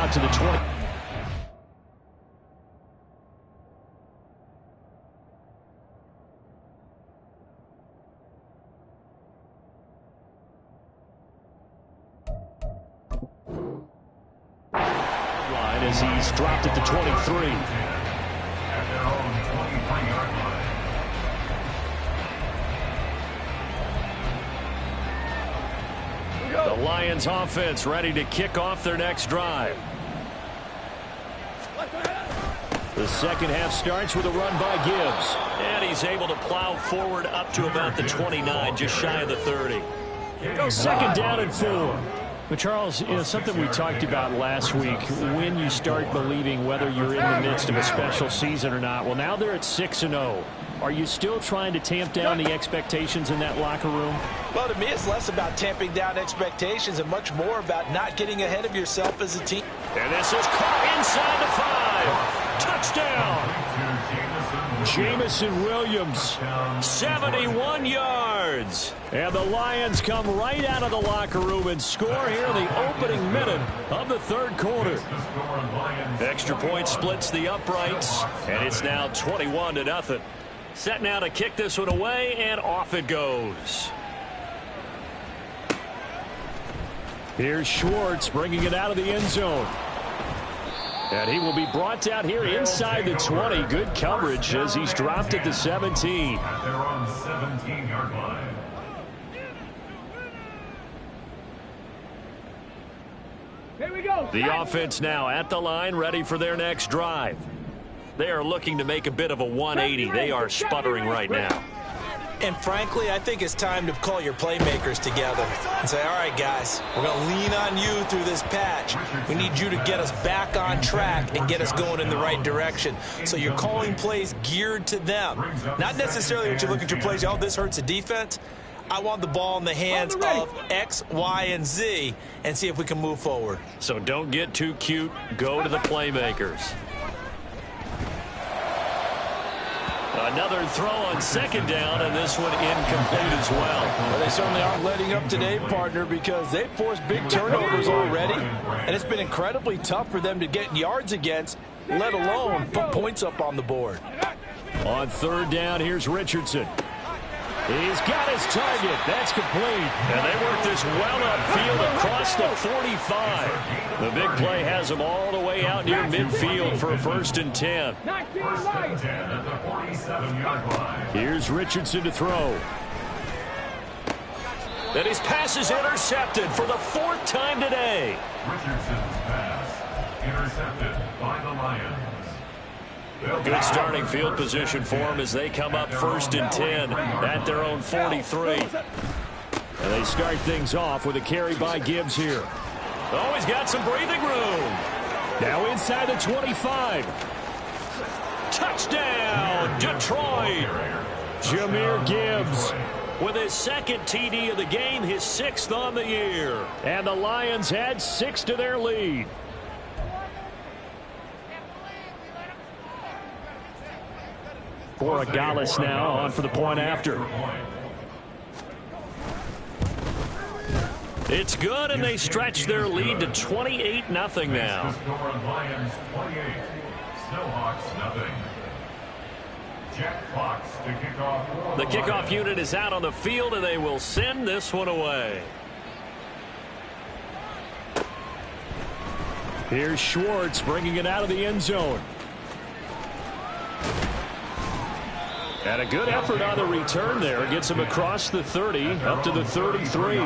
out to the 20. Line as he's dropped at the 23. The Lions offense ready to kick off their next drive. The second half starts with a run by Gibbs. And he's able to plow forward up to about the 29, just shy of the 30. Second down and 4. But Charles, something we talked about last week, when you start believing whether you're in the midst of a special season or not. Well, now they're at 6-0. Are you still trying to tamp down the expectations in that locker room? Well, to me, it's less about tamping down expectations and much more about not getting ahead of yourself as a team. And this is caught inside the 5. Touchdown. Jamison Williams, 71 yards. And the Lions come right out of the locker room and score here in the opening minute of the third quarter. Extra point splits the uprights, and it's now 21-0. Set now to kick this one away, and off it goes. Here's Schwartz bringing it out of the end zone. And he will be brought down here inside the 20. Good coverage as he's dropped at the 17. At their own 17-yard line. Here we go. The offense now at the line, ready for their next drive. They are looking to make a bit of a 180. They are sputtering right now. And frankly, I think it's time to call your playmakers together and say, all right, guys, we're going to lean on you through this patch. We need you to get us back on track and get us going in the right direction. So you're calling plays geared to them. Not necessarily what you look at your plays, oh, this hurts the defense. I want the ball in the hands of X, Y, and Z and see if we can move forward. So don't get too cute. Go to the playmakers. Another throw on second down, and this one incomplete as well. Well, they certainly aren't letting up today, partner, because they've forced big turnovers already, and it's been incredibly tough for them to get yards against, let alone put points up on the board. On third down, here's Richardson. He's got his target. That's complete. And they work this well upfield across the 45. The big play has them all the way out near midfield for a 1st and 10. First and 10 at the 47-yard line. Here's Richardson to throw. And his pass is intercepted for the 4th time today. Richardson's pass intercepted by the Lions. Good starting field position for them as they come up 1st and 10 at their own 43. And they start things off with a carry by Gibbs here. Oh, he's got some breathing room. Now inside the 25. Touchdown, Detroit. Jahmyr Gibbs with his 2nd TD of the game, his 6th on the year. And the Lions add 6 to their lead. Borregales now on for the point after. It's good, and they stretch their lead to 28-0 now. Lions 28, Snowhawks nothing. Jack Fox to kick off. The kickoff unit is out on the field, and they will send this one away. Here's Schwartz bringing it out of the end zone. And a good effort on the return there. Gets him across the 30, up to the 33.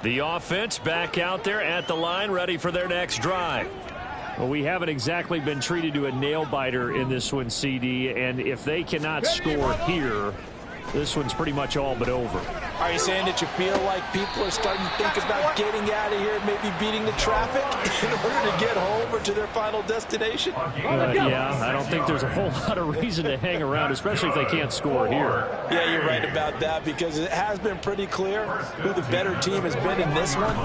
The offense back out there at the line, ready for their next drive. Well, we haven't exactly been treated to a nail-biter in this one, CD, and if they cannot score here, this one's pretty much all but over. Are you saying that you feel like people are starting to think about getting out of here and maybe beating the traffic in order to get home or to their final destination? Yeah, I don't think there's a whole lot of reason to hang around, especially if they can't score here. Yeah, you're right about that, because it has been pretty clear who the better team has been in this one.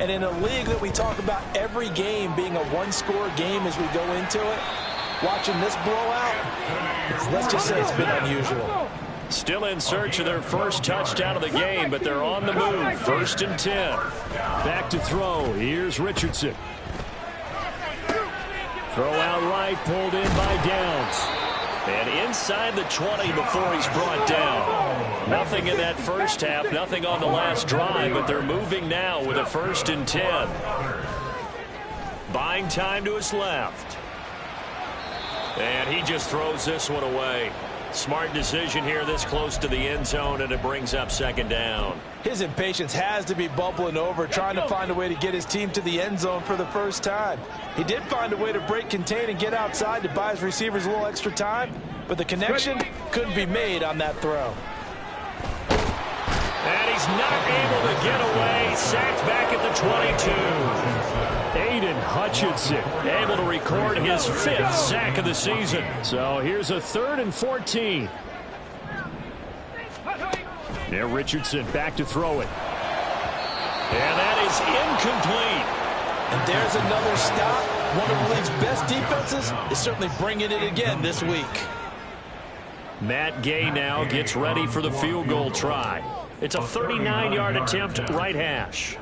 And in a league that we talk about every game being a one-score game as we go into it, watching this blowout, let's just say it's been unusual. Still in search of their first touchdown of the game, but they're on the move. 1st and 10. Back to throw. Here's Richardson. Throw out right, pulled in by Downs. And inside the 20 before he's brought down. Nothing in that first half, nothing on the last drive, but they're moving now with a 1st and 10. Buying time to his left. And he just throws this one away. Smart decision here this close to the end zone, and it brings up 2nd down. His impatience has to be bubbling over, trying to find a way to get his team to the end zone for the first time. He did find a way to break contain and get outside to buy his receivers a little extra time, but the connection couldn't be made on that throw. And he's not able to get away. Sacked back at the 22. Aiden Hutchinson able to record his 5th sack of the season. So here's a 3rd and 14. Now Richardson back to throw it. And that is incomplete. And there's another stop. One of the league's best defenses is certainly bringing it again this week. Matt Gay now gets ready for the field goal try. It's a 39-yard attempt, right hash.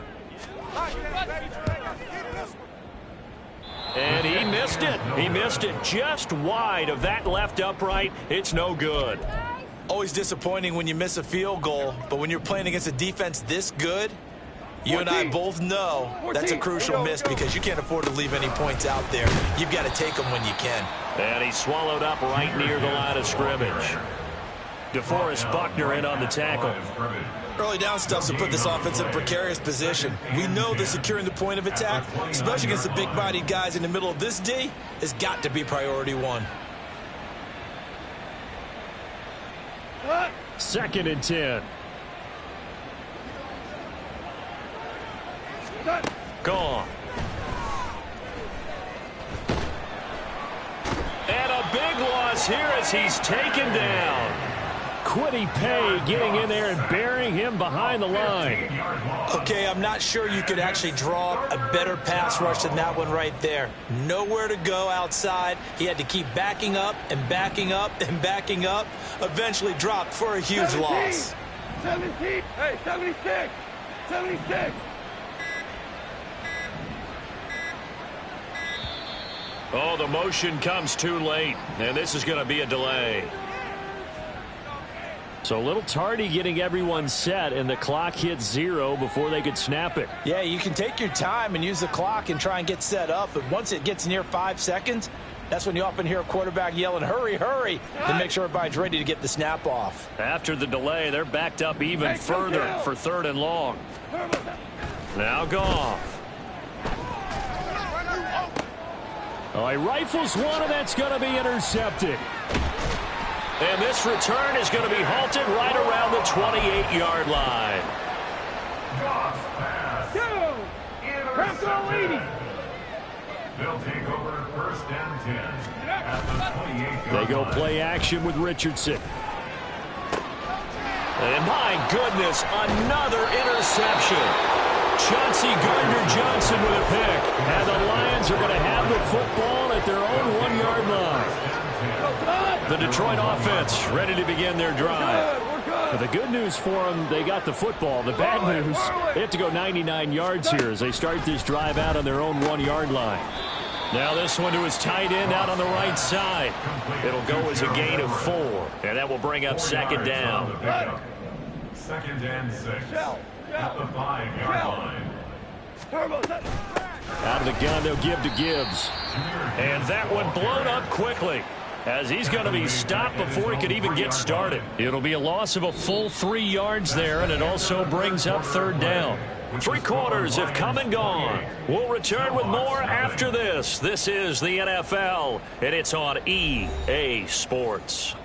And he missed it. He missed it just wide of that left upright. It's no good. Always disappointing when you miss a field goal, but when you're playing against a defense this good, you and I both know that's a crucial miss because you can't afford to leave any points out there. You've got to take them when you can. And he's swallowed up right near the line of scrimmage. DeForest Buckner in on the tackle. Early down stuff to put this offense in a precarious position. We know that securing the point of attack, especially against the big-bodied guys in the middle of this D, has got to be priority one. 2nd and 10. Gone. And a big loss here as he's taken down. Quiddy Pay getting in there and burying him behind the line. Okay, I'm not sure you could actually draw a better pass rush than that one right there. Nowhere to go outside. He had to keep backing up and backing up and backing up. Eventually dropped for a huge 17, loss. 17, hey, 76, 76. Oh, the motion comes too late, and this is going to be a delay. So a little tardy getting everyone set, and the clock hit 0 before they could snap it. Yeah, you can take your time and use the clock and try and get set up, but once it gets near 5 seconds, that's when you often hear a quarterback yelling, hurry, hurry, to make sure everybody's ready to get the snap off. After the delay, they're backed up even further for 3rd and long. Now Goff. Oh, he rifles one, and that's going to be intercepted. And this return is going to be halted right around the 28-yard line. They'll take over 1st and 10 at the 28-yard They go line. play action with Richardson. And my goodness, another interception. Chauncey Gardner-Johnson with a pick. And the Lions are going to have the football at their own 1-yard line. The Detroit offense ready to begin their drive. But the good news for them, they got the football. The bad news, they have to go 99 yards here as they start this drive out on their own 1-yard line. Now this one to his tight end out on the right side. It'll go as a gain of 4, and that will bring up 2nd down. 2nd and 6 at the 5-yard line. Out of the gun, they'll give to Gibbs. And that one blown up quickly, as he's going to be stopped before he could even get started. It'll be a loss of a full 3 yards there, and it also brings up 3rd down. 3 quarters have come and gone. We'll return with more after this. This is the NFL, and it's on EA Sports.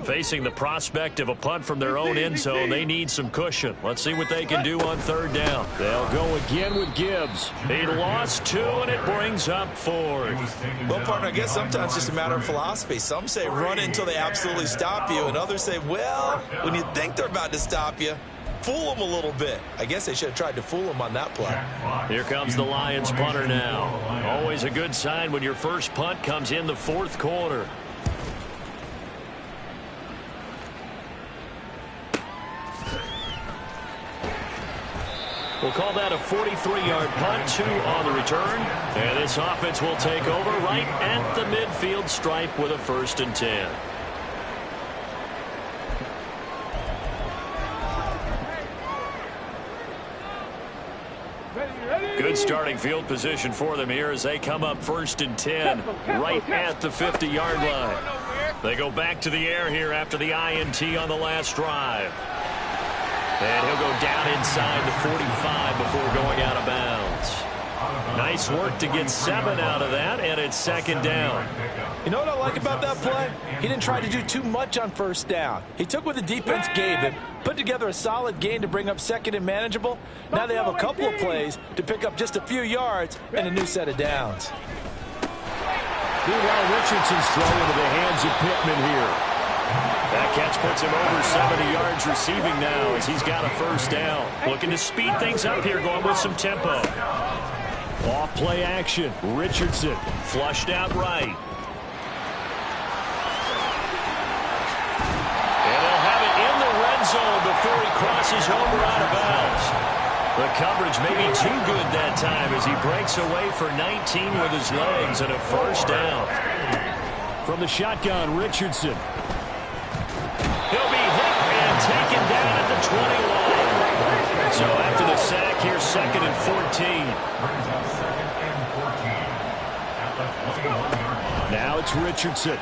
Facing the prospect of a punt from their own end zone, they need some cushion. Let's see what they can do on third down. They'll go again with Gibbs. He lost 2, and it brings up 4th. Well, partner, I guess sometimes it's just a matter of philosophy. Some say run until they absolutely stop you, and others say, well, when you think they're about to stop you, fool them a little bit. I guess they should have tried to fool them on that play. Here comes the Lions punter now. Always a good sign when your first punt comes in the 4th quarter. We'll call that a 43-yard punt, 2 on the return. And this offense will take over right at the midfield stripe with a 1st and 10. Good starting field position for them here as they come up 1st and 10 right at the 50-yard line. They go back to the air here after the INT on the last drive. And he'll go down inside the 45 before going out of bounds. Nice work to get 7 out of that, and it's 2nd down. You know what I like about that play? He didn't try to do too much on 1st down. He took what the defense gave him, put together a solid gain to bring up 2nd and manageable. Now they have a couple of plays to pick up just a few yards and a new set of downs. Meanwhile, Richardson's throw into the hands of Pittman here. That catch puts him over 70 yards receiving now as he's got a 1st down. Looking to speed things up here, going with some tempo. Off play action. Richardson flushed out right. And they'll have it in the red zone before he crosses over out of bounds. The coverage may be too good that time as he breaks away for 19 with his legs and a 1st down. From the shotgun, Richardson. He'll be hit and taken down at the 20 line. So after the sack, here's 2nd and 14. Now it's Richardson.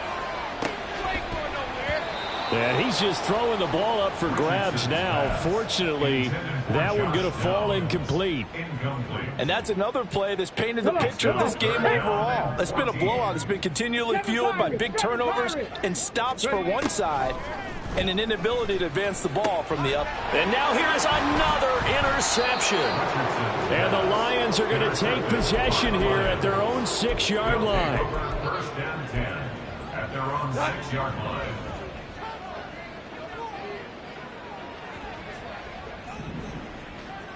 And he's just throwing the ball up for grabs now. Fortunately, that one going to fall incomplete. And that's another play that's painted the picture of this game overall. It's been a blowout. It's been continually fueled by big turnovers and stops for one side and an inability to advance the ball from the up. And now here is another interception. And the Lions are going to take possession here at their own 6-yard line. 1st and 10 at their own 6-yard line.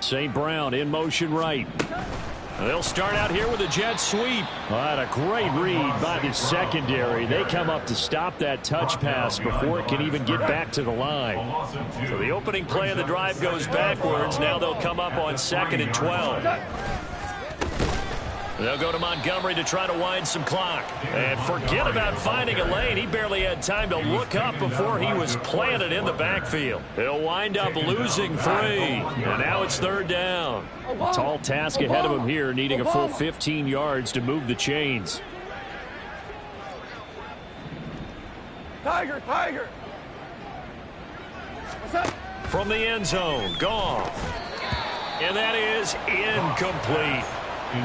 St. Brown in motion right. They'll start out here with a jet sweep. What a great read by the secondary. They come up to stop that touch pass before it can even get back to the line. So the opening play of the drive goes backwards. Now they'll come up on 2nd and 12. They'll go to Montgomery to try to wind some clock. And forget about finding a lane. He barely had time to look up before he was planted in the backfield. He'll wind up losing 3. And now it's 3rd down. Tall task ahead of him here, needing a full 15 yards to move the chains. Tiger, Tiger. What's up? From the end zone, Goff. And that is incomplete.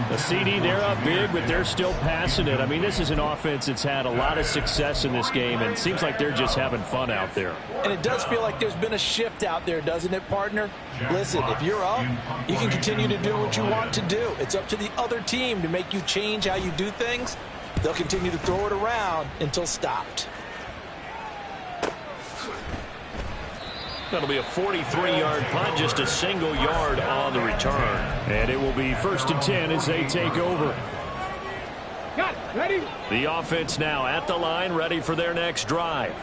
The CD, they're up big, but they're still passing it. I mean, this is an offense that's had a lot of success in this game, and it seems like they're just having fun out there. And it does feel like there's been a shift out there, doesn't it, partner? Listen, if you're up, you can continue to do what you want to do. It's up to the other team to make you change how you do things. They'll continue to throw it around until stopped. That'll be a 43-yard punt, just a single yard on the return. And it will be 1st and 10 as they take over. Got it. Ready? The offense now at the line, ready for their next drive.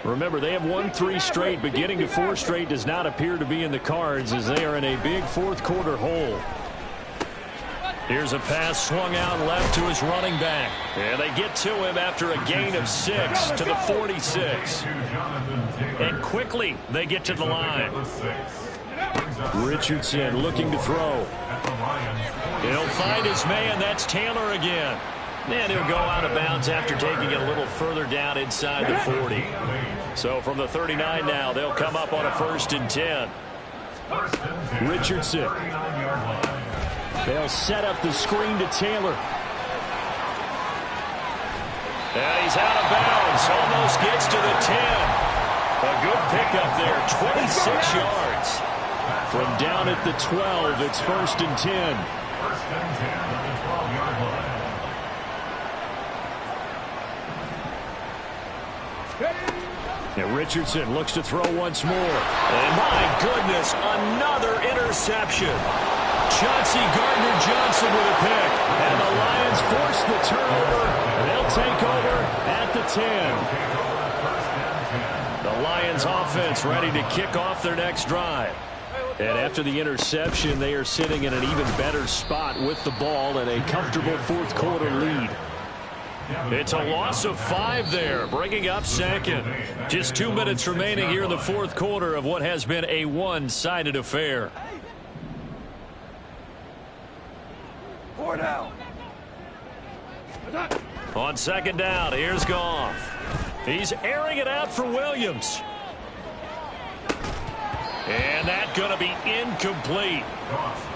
Remember, they have won 3 straight, but getting to 4 straight does not appear to be in the cards as they are in a big 4th quarter hole. Here's a pass swung out left to his running back. And they get to him after a gain of 6 to the 46. And quickly they get to the line. Richardson looking to throw. He'll find his man. That's Taylor again. And he'll go out of bounds after taking it a little further down inside the 40. So from the 39 now, they'll come up on a 1st and 10. Richardson. They'll set up the screen to Taylor. And he's out of bounds. Almost gets to the 10. A good pickup there, 26 yards. From down at the 12, it's 1st and 10. First and 10 on the 12-yard line. Now Richardson looks to throw once more. And my goodness, another interception. Chauncey Gardner-Johnson with a pick. And the Lions force the turnover. They'll take over at the 10. The Lions offense ready to kick off their next drive. And after the interception, they are sitting in an even better spot with the ball and a comfortable fourth quarter lead. It's a loss of 5 there, bringing up second. Just 2 minutes remaining here in the fourth quarter of what has been a one-sided affair. 4 down. On second down, here's Goff. He's airing it out for Williams. And that's going to be incomplete.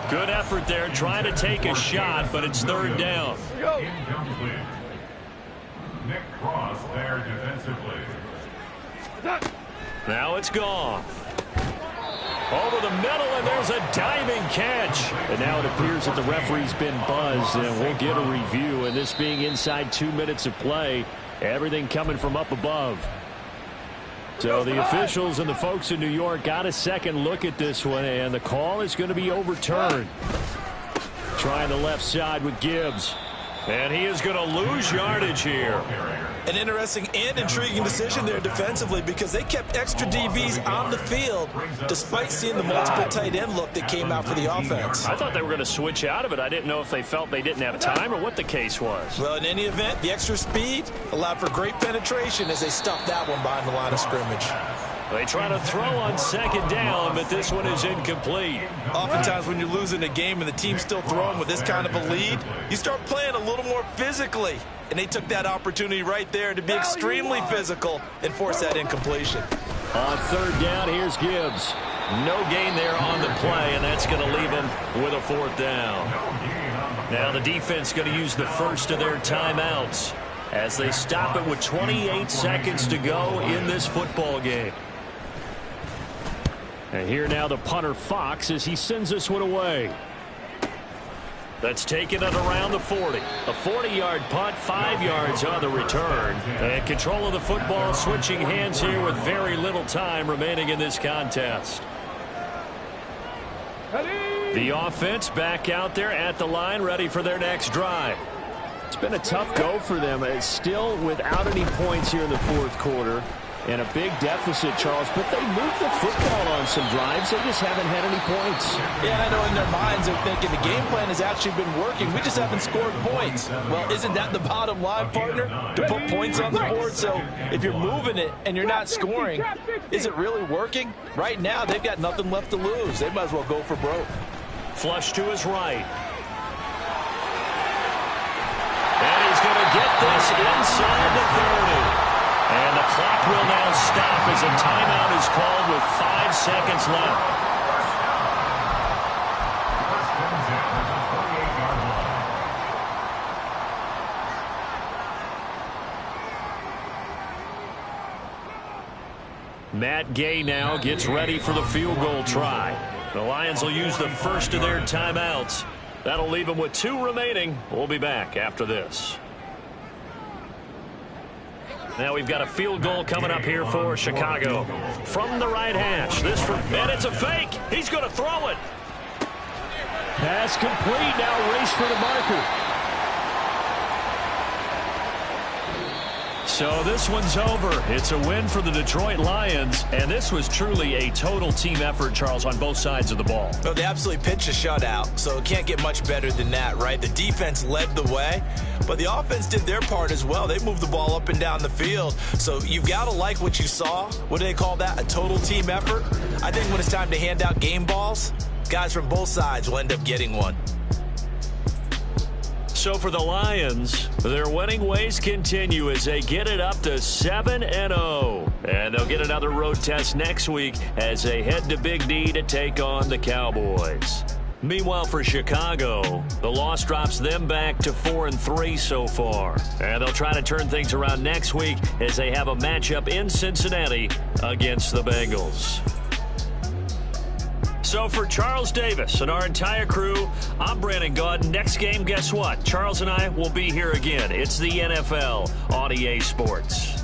Good effort there trying to take a shot, but it's third down. Incomplete. Nick Cross there defensively. Now it's Goff. Over the middle, and there's a diving catch. And now it appears that the referee's been buzzed, and we'll get a review. And this being inside 2 minutes of play, everything coming from up above. So the officials and the folks in New York got a second look at this one, and the call is going to be overturned. Trying the left side with Gibbs. And he is going to lose yardage here. An interesting and intriguing decision there defensively because they kept extra DBs on the field despite seeing the multiple tight end look that came out for the offense. I thought they were going to switch out of it. I didn't know if they felt they didn't have time or what the case was. Well, in any event, the extra speed allowed for great penetration as they stuffed that one behind the line of scrimmage. They try to throw on second down, but this one is incomplete. Oftentimes when you're losing a game and the team's still throwing with this kind of a lead, you start playing a little more physically. And they took that opportunity right there to be extremely physical and force that incompletion. On third down, here's Gibbs. No gain there on the play, and that's going to leave them with a fourth down. Now the defense going to use the first of their timeouts as they stop it with 28 seconds to go in this football game. And here now the punter Fox as he sends this one away. That's taken it around the 40. A 40-yard punt, 5 yards on the return. And control of the football switching hands here with very little time remaining in this contest. The offense back out there at the line ready for their next drive. It's been a tough go for them. It's still without any points here in the fourth quarter. And a big deficit, Charles, but they moved the football on some drives. They just haven't had any points. Yeah, I know in their minds they're thinking the game plan has actually been working. We just haven't scored points. Well, isn't that the bottom line, partner? To put points on the board. So if you're moving it and you're not scoring, is it really working? Right now, they've got nothing left to lose. They might as well go for broke. Flush to his right. And he's going to get this inside the 30. And the clock will now stop as a timeout is called with 5 seconds left. Matt Gay now gets ready for the field goal try. The Lions will use the first of their timeouts. That'll leave them with 2 remaining. We'll be back after this. Now we've got a field goal coming up here for Chicago. From the right hash. This from, and it's a fake. He's going to throw it. Pass complete. Now race for the marker. So this one's over. It's a win for the Detroit Lions, and this was truly a total team effort, Charles, on both sides of the ball. Well, they absolutely pitched a shutout, so it can't get much better than that, right? The defense led the way, but the offense did their part as well. They moved the ball up and down the field, so you've got to like what you saw. What do they call that? A total team effort? I think when it's time to hand out game balls, guys from both sides will end up getting one. So for the Lions, their winning ways continue as they get it up to 7-0. And they'll get another road test next week as they head to Big D to take on the Cowboys. Meanwhile, for Chicago, the loss drops them back to 4-3 so far. And they'll try to turn things around next week as they have a matchup in Cincinnati against the Bengals. So for Charles Davis and our entire crew, I'm Brandon Gaudin. Next game, guess what? Charles and I will be here again. It's the NFL on EA Sports.